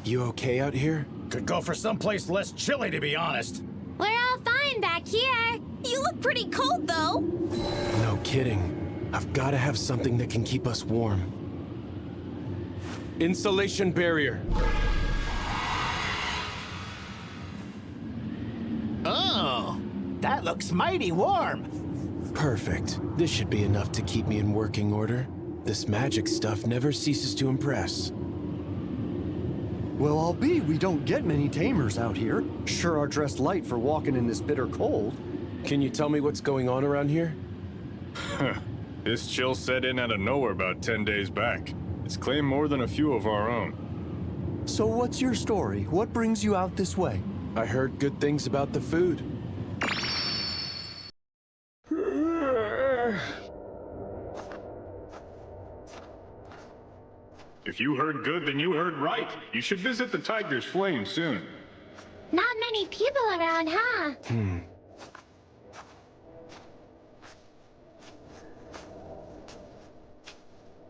You okay out here? Could go for someplace less chilly, to be honest. We're all fine back here. You look pretty cold, though. No kidding. I've got to have something that can keep us warm. Insulation barrier. Oh, that looks mighty warm. Perfect. This should be enough to keep me in working order. This magic stuff never ceases to impress. Well, albeit we don't get many tamers out here. Sure are dressed light for walking in this bitter cold. Can you tell me what's going on around here? This chill set in out of nowhere about 10 days back. It's claimed more than a few of our own. So what's your story? What brings you out this way? I heard good things about the food. If you heard good, then you heard right. You should visit the Tiger's Flame soon. Not many people around, huh?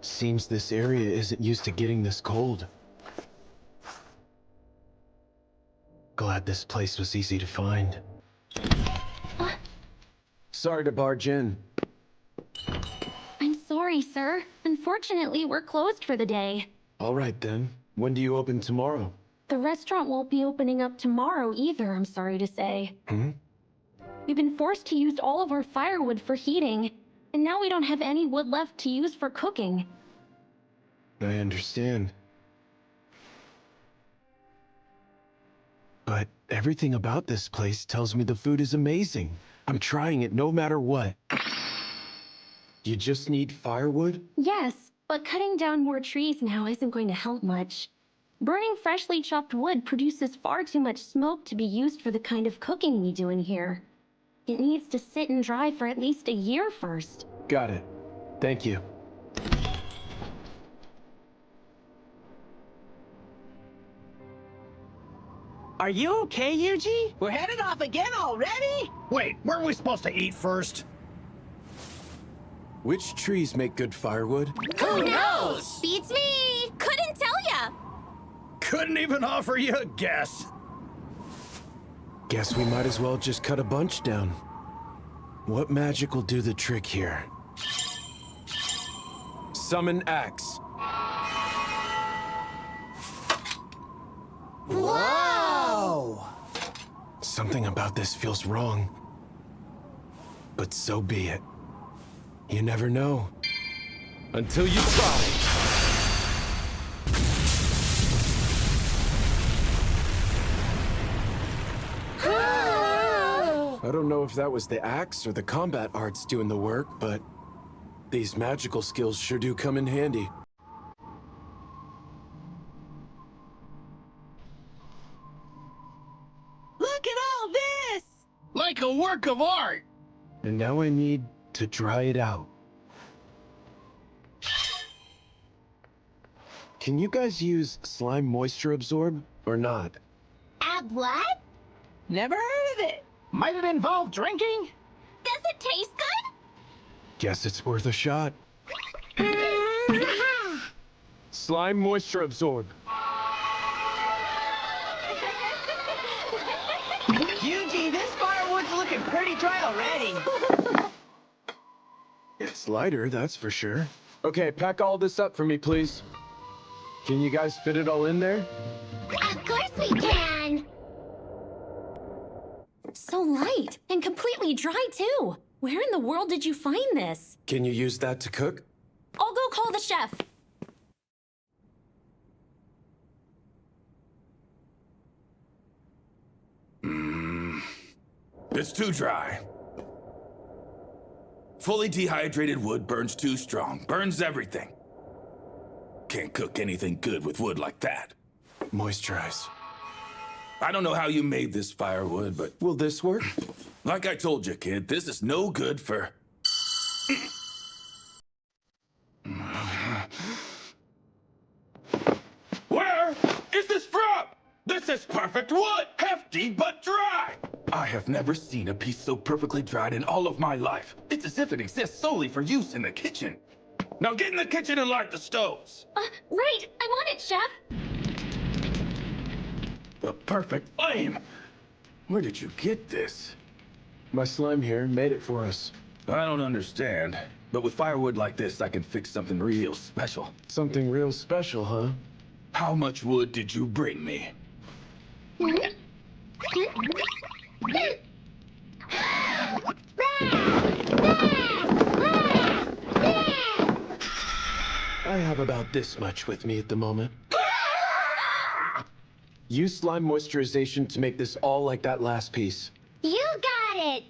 Seems this area isn't used to getting this cold. Glad this place was easy to find. Sorry to barge in. I'm sorry, sir. Unfortunately, we're closed for the day. All right then. When do you open tomorrow? The restaurant won't be opening up tomorrow either, I'm sorry to say. We've been forced to use all of our firewood for heating, and now we don't have any wood left to use for cooking. I understand. But everything about this place tells me the food is amazing. I'm trying it no matter what. You just need firewood? Yes, but cutting down more trees now isn't going to help much. Burning freshly chopped wood produces far too much smoke to be used for the kind of cooking we do in here. It needs to sit and dry for at least a year first. Got it. Thank you. Are you okay, Yuji? We're headed off again already? Wait, weren't we supposed to eat first? Which trees make good firewood? Who knows? Beats me! Couldn't tell ya! Couldn't even offer you a guess. Guess we might as well just cut a bunch down. What magic will do the trick here? Summon axe. Whoa! Something about this feels wrong. But so be it. You never know. Until you try. I don't know if that was the axe or the combat arts doing the work, but these magical skills sure do come in handy. Look at all this! Like a work of art. And now I need to dry it out. Can you guys use slime moisture absorb or not? What? Never heard of it. Might it involve drinking? Does it taste good? Guess it's worth a shot. Slime moisture absorb. Yuji, this firewood's looking pretty dry already. It's lighter, that's for sure. Okay, pack all this up for me, please. Can you guys fit it all in there? Of course we can! So light, and completely dry too. Where in the world did you find this? Can you use that to cook? I'll go call the chef. It's too dry. Fully dehydrated wood burns too strong, burns everything. Can't cook anything good with wood like that. Moisturize. I don't know how you made this firewood, but Will this work? like I told you, kid, this is no good for... Where is this from? This is perfect wood, hefty but dry. I have never seen a piece so perfectly dried in all of my life. It's as if it exists solely for use in the kitchen. Now get in the kitchen and light the stoves. Right, I want it, chef. A perfect flame! Where did you get this? My slime here made it for us. I don't understand. But with firewood like this, I can fix something real special. Something real special, huh? How much wood did you bring me? I have about this much with me at the moment. Use slime moisturization to make this all like that last piece. You got it!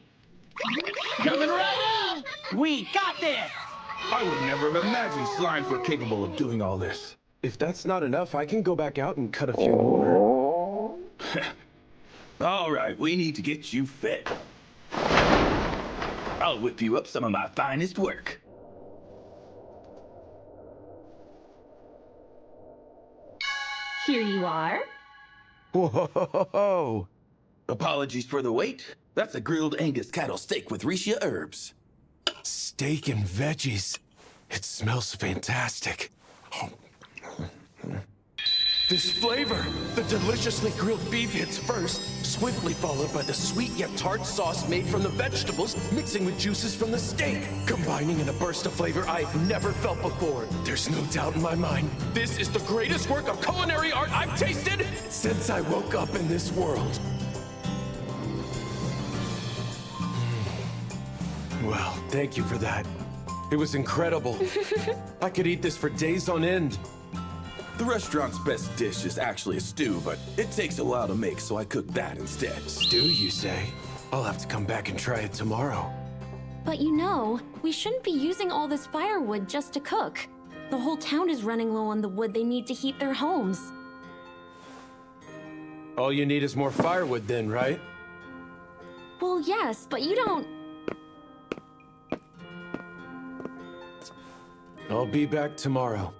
Coming right up! We got this! I would never have imagined slimes were capable of doing all this. If that's not enough, I can go back out and cut a few more. All right, we need to get you fed. I'll whip you up some of my finest work. Here you are. Whoa! Apologies for the wait. That's a grilled Angus cattle steak with Rishia herbs. Steak and veggies. It smells fantastic. This flavor! The deliciously grilled beef hits first, swiftly followed by the sweet yet tart sauce made from the vegetables, mixing with juices from the steak, combining in a burst of flavor I've never felt before. There's no doubt in my mind, this is the greatest work of culinary art I've tasted since I woke up in this world. Well, thank you for that. It was incredible. I could eat this for days on end. The restaurant's best dish is actually a stew, but it takes a while to make, so I cooked that instead. Stew, you say? I'll have to come back and try it tomorrow. But you know, we shouldn't be using all this firewood just to cook. The whole town is running low on the wood they need to heat their homes. All you need is more firewood then, right? Well, yes, but you don't... I'll be back tomorrow.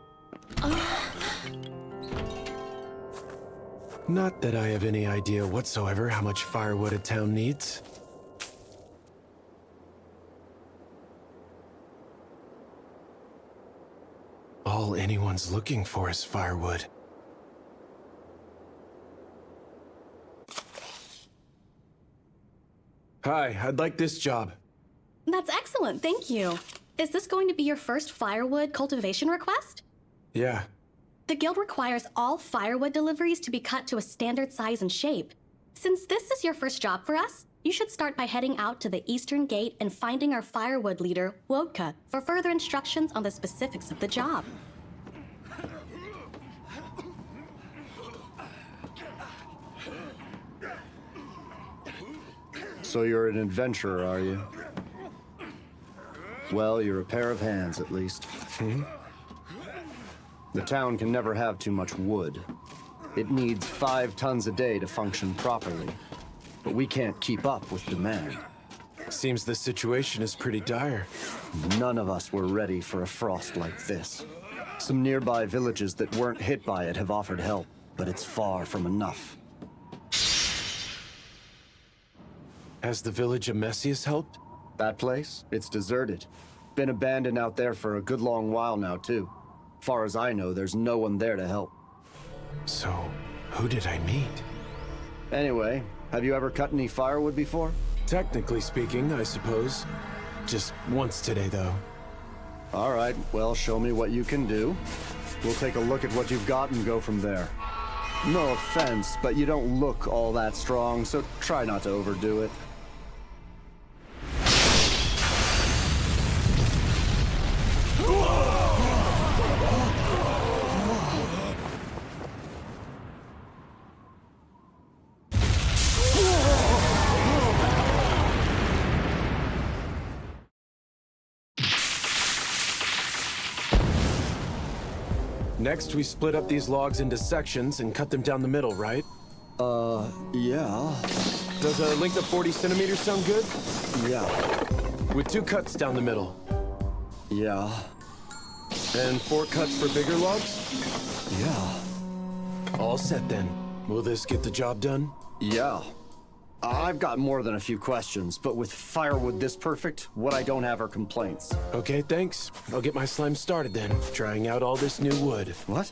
Not that I have any idea whatsoever how much firewood a town needs. All anyone's looking for is firewood. Hi, I'd like this job. That's excellent, thank you. Is this going to be your first firewood cultivation request? Yeah. The guild requires all firewood deliveries to be cut to a standard size and shape. Since this is your first job for us, you should start by heading out to the eastern gate and finding our firewood leader, Wodka, for further instructions on the specifics of the job. So you're an adventurer, are you? Well, you're a pair of hands, at least. The town can never have too much wood. It needs 5 tons a day to function properly. But we can't keep up with demand. Seems the situation is pretty dire. None of us were ready for a frost like this. Some nearby villages that weren't hit by it have offered help, but it's far from enough. Has the village of Messias helped? That place? It's deserted. Been abandoned out there for a good long while now, too. Far as I know, there's no one there to help. So, who did I meet? Anyway, have you ever cut any firewood before? Technically speaking, I suppose. Just once today, though. All right, well, show me what you can do. We'll take a look at what you've got and go from there. No offense, but you don't look all that strong, so try not to overdo it. Next, we split up these logs into sections and cut them down the middle, right? Yeah. Does a length of 40 centimeters sound good? Yeah. With 2 cuts down the middle. Yeah. And 4 cuts for bigger logs? Yeah. All set then. Will this get the job done? Yeah. I've got more than a few questions, but with firewood this perfect, what I don't have are complaints. Okay, thanks. I'll get my slime started then, trying out all this new wood. What?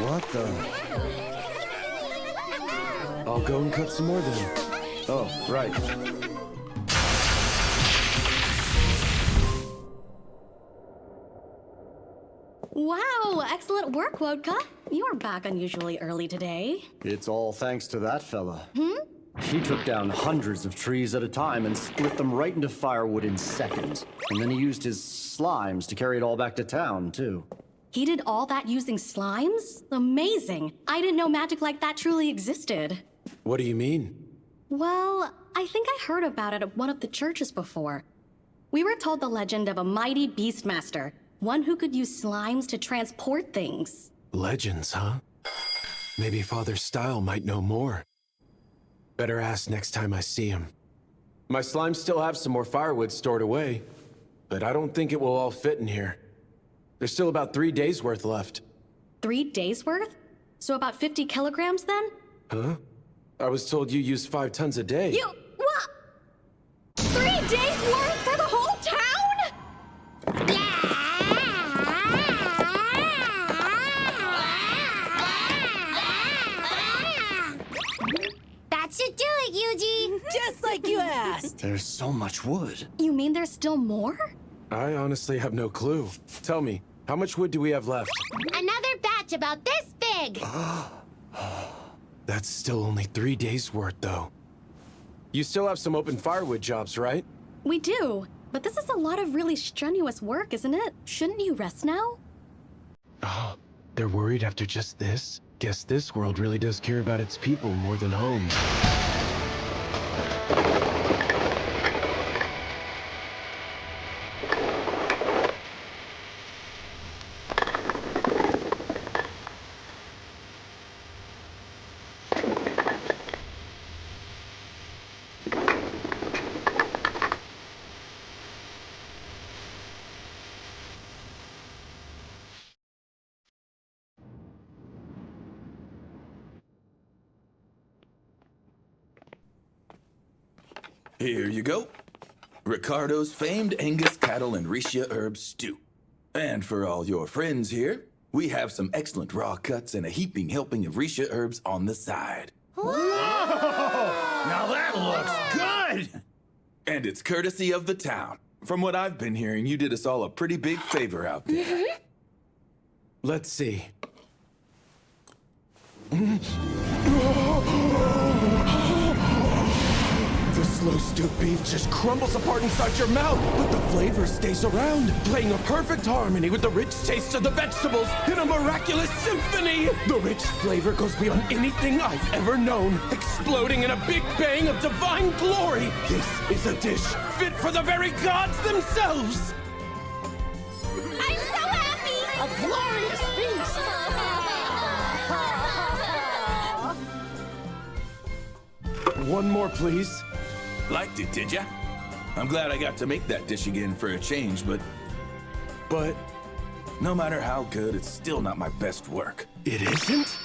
What the? I'll go and cut some more then. Oh, right. Wow, excellent work, Wodka. You are back unusually early today. It's all thanks to that fella. He took down hundreds of trees at a time and split them right into firewood in seconds. And then he used his slimes to carry it all back to town, too. He did all that using slimes? Amazing. I didn't know magic like that truly existed. What do you mean? Well, I think I heard about it at one of the churches before. We were told the legend of a mighty beastmaster, one who could use slimes to transport things. Legends, huh? Maybe Father Style might know more. Better ask next time I see him. My slimes still have some more firewood stored away, but I don't think it will all fit in here. There's still about 3 days worth left. 3 days worth? So about 50 kilograms then? Huh? I was told you use 5 tons a day. You, what? 3 days worth for the whole town? That should do it, Yuji! Just like you asked. There's so much wood. You mean there's still more? I honestly have no clue. Tell me, how much wood do we have left? Another batch about this big! That's still only 3 days worth, though. You still have some open firewood jobs, right? We do, but this is a lot of really strenuous work, isn't it? Shouldn't you rest now? Oh, they're worried after just this? Guess this world really does care about its people more than homes. Here you go. Ricardo's famed Angus cattle and Risha herb stew. And for all your friends here, we have some excellent raw cuts and a heaping helping of Risha herbs on the side. Now that looks good! And it's courtesy of the town. From what I've been hearing, you did us all a pretty big favor out there. Let's see. The slow stewed beef just crumbles apart inside your mouth, but the flavor stays around, playing a perfect harmony with the rich taste of the vegetables in a miraculous symphony. The rich flavor goes beyond anything I've ever known, exploding in a big bang of divine glory. This is a dish fit for the very gods themselves. I'm so happy! A glorious feast! One more, please. Liked it, did ya? I'm glad I got to make that dish again for a change, but no matter how good, it's still not my best work. It isn't?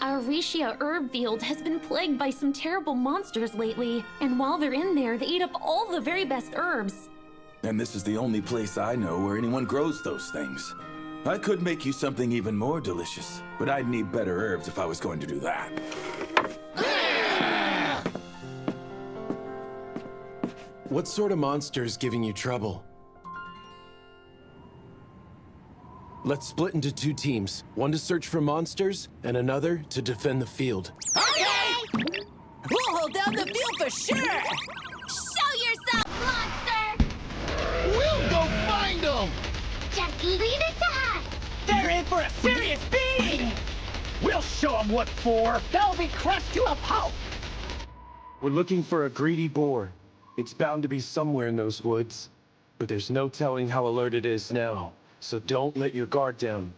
Our Risha herb field has been plagued by some terrible monsters lately, and while they're in there, they eat up all the very best herbs. And this is the only place I know where anyone grows those things. I could make you something even more delicious, but I'd need better herbs if I was going to do that. What sort of monster is giving you trouble? Let's split into 2 teams. One to search for monsters, and another to defend the field. Okay! We'll hold down the field for sure! Show yourself, monster! We'll go find them! Just leave it to us! They're in for a serious beating! We'll show them what for! They'll be crushed to a pulp! We're looking for a greedy boar. It's bound to be somewhere in those woods, but there's no telling how alert it is now, so don't let your guard down.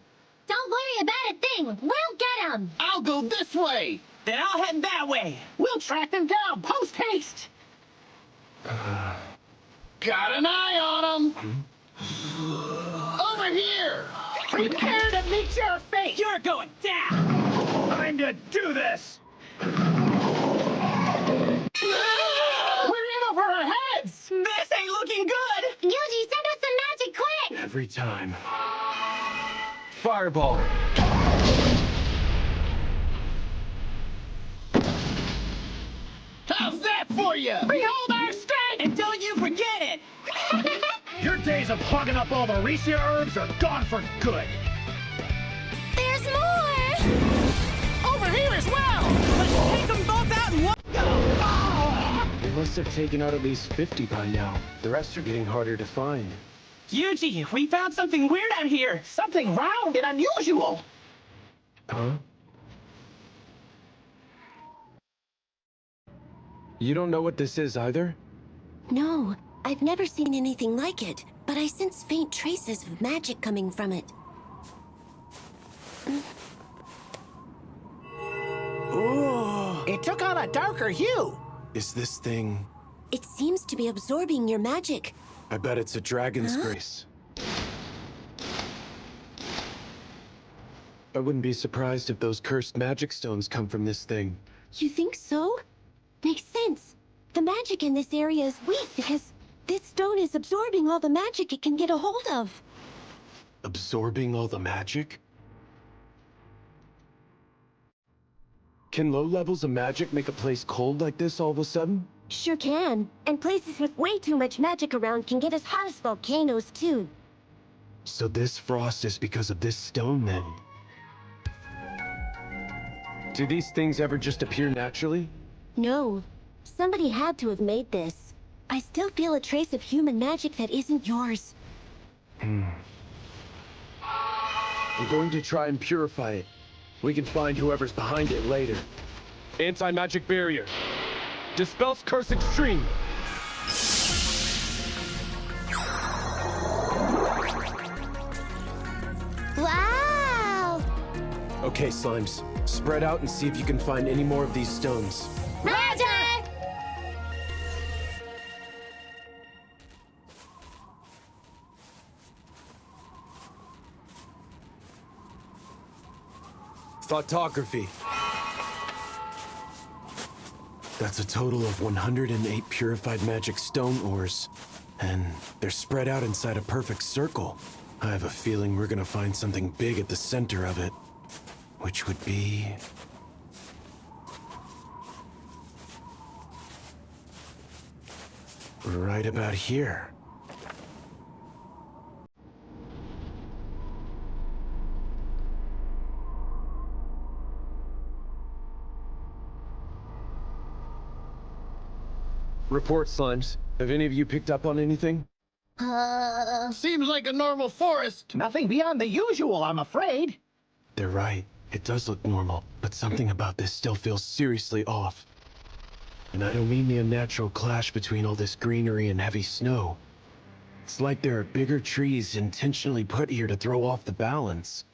Don't worry about a thing! We'll get him! I'll go this way! Then I'll head that way! We'll track them down post-haste! Got an eye on them! Over here! Prepare to meet your fate! You're going down! Time to do this! We're in over our heads! This ain't looking good! Yuji, send us some magic quick! Every time. Fireball! for you! Behold our strength! And don't you forget it! Your days of hogging up all the Ricia herbs are gone for good! There's more! Over here as well! Let's take them both out in one go! They must have taken out at least 50 by now. The rest are getting harder to find. Yuji, we found something weird out here! Something round and unusual! Huh? You don't know what this is either? No, I've never seen anything like it, but I sense faint traces of magic coming from it. Ooh, it took on a darker hue! Is this thing... It seems to be absorbing your magic. I bet it's a dragon's grace. I wouldn't be surprised if those cursed magic stones come from this thing. You think so? Makes sense. The magic in this area is weak because this stone is absorbing all the magic it can get a hold of. Absorbing all the magic? Can low levels of magic make a place cold like this all of a sudden? Sure can. And places with way too much magic around can get as hot as volcanoes, too. So this frost is because of this stone, then? Do these things ever just appear naturally? No. Somebody had to have made this. I still feel a trace of human magic that isn't yours. I'm going to try and purify it. We can find whoever's behind it later. Anti-magic barrier. Dispels curse extreme. Wow! Okay, slimes. Spread out and see if you can find any more of these stones. Roger! Thoughtography. That's a total of 108 purified magic stone ores. And they're spread out inside a perfect circle. I have a feeling we're gonna find something big at the center of it. Which would be... right about here. Report, Slimes. Have any of you picked up on anything? Seems like a normal forest. Nothing beyond the usual, I'm afraid. They're right. It does look normal, but something about this still feels seriously off. And I don't mean the unnatural clash between all this greenery and heavy snow. It's like there are bigger trees intentionally put here to throw off the balance.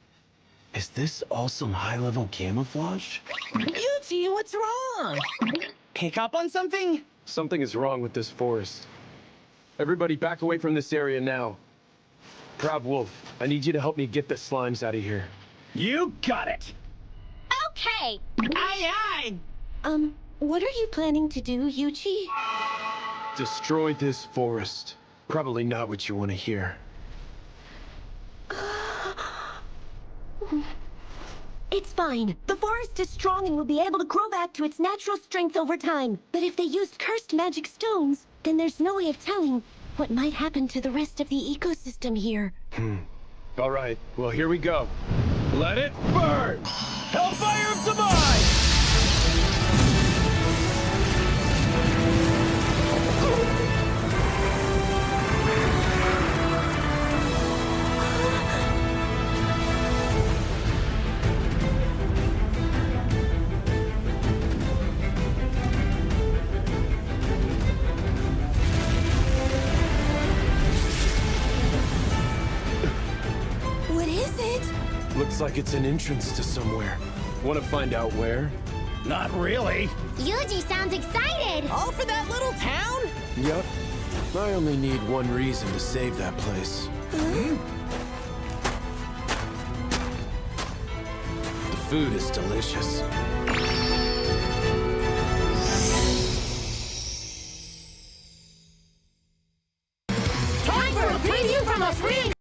Is this all some high-level camouflage? Yuji, what's wrong? Pick up on something? Something is wrong with this forest. Everybody back away from this area now. Proud Wolf, I need you to help me get the slimes out of here. You got it! Okay. Aye, aye! What are you planning to do, Yuji? Destroy this forest. Probably not what you want to hear. It's fine. The forest is strong and will be able to grow back to its natural strength over time. But if they used cursed magic stones, then there's no way of telling what might happen to the rest of the ecosystem here. All right, well, here we go. Let it burn! Hellfire of Demise! What is it? Looks like it's an entrance to somewhere. Want to find out where? Not really. Yuji sounds excited! All for that little town? Yep. I only need one reason to save that place. The food is delicious. Time for a preview from a free